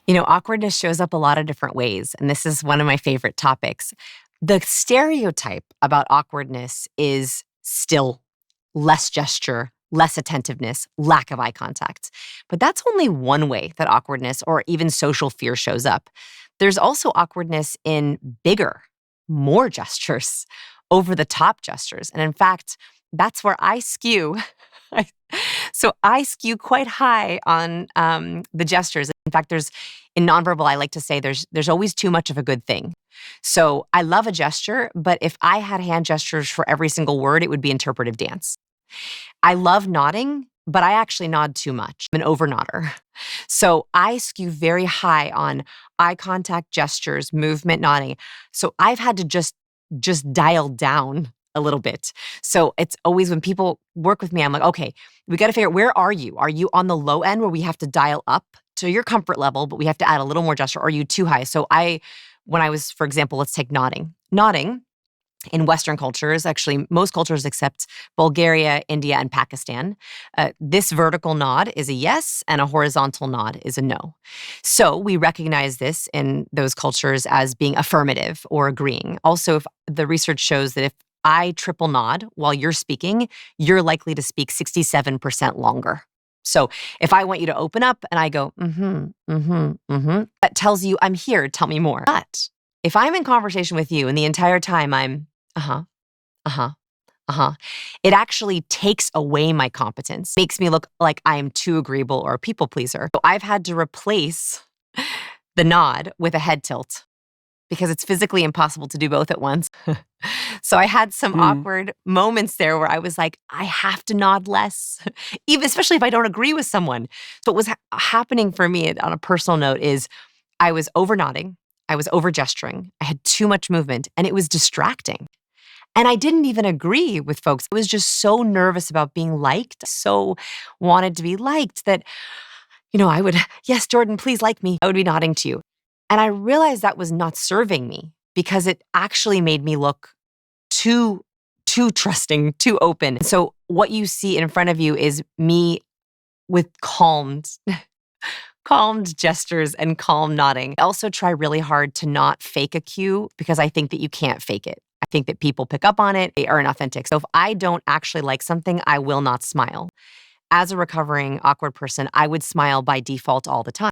Awkwardness shows up a lot of different ways, and this is one of my favorite topics. The stereotype about awkwardness is still less gesture, less attentiveness, lack of eye contact. But that's only one way that awkwardness or even social fear shows up. There's also awkwardness in bigger, more gestures, over the top gestures. And in fact, that's where I skew. So I skew quite high on the gestures. In fact, in nonverbal, I like to say there's always too much of a good thing. So I love a gesture, but if I had hand gestures for every single word, it would be interpretive dance. I love nodding, but I actually nod too much. I'm an over nodder. So I skew very high on eye contact, gestures, movement, nodding. So I've had to just dial down a little bit. So it's always when people work with me, I'm like, okay, we got to figure out, where are you? Are you on the low end where we have to dial up to your comfort level, but we have to add a little more gesture? Or are you too high? So when I was, for example, let's take nodding. Nodding in Western cultures, actually most cultures except Bulgaria, India, and Pakistan, this vertical nod is a yes and a horizontal nod is a no. So we recognize this in those cultures as being affirmative or agreeing. Also, if the research shows that if I triple nod while you're speaking, you're likely to speak 67% longer. So if I want you to open up and I go, that tells you I'm here, tell me more. But if I'm in conversation with you and the entire time I'm, it actually takes away my competence, makes me look like I am too agreeable or a people pleaser. So I've had to replace the nod with a head tilt because it's physically impossible to do both at once. So I had some awkward moments there where I was like, I have to nod less, even especially if I don't agree with someone. So what was happening for me on a personal note is I was over nodding, I was over gesturing, I had too much movement, and it was distracting. And I didn't even agree with folks. I was just so nervous about being liked, so wanted to be liked that, I would, yes, Jordan, please like me. I would be nodding to you. And I realized that was not serving me because it actually made me look too trusting, too open. So what you see in front of you is me with calmed gestures and calm nodding. I also try really hard to not fake a cue because I think that you can't fake it. I think that people pick up on it. They are inauthentic. So if I don't actually like something, I will not smile. As a recovering awkward person, I would smile by default all the time.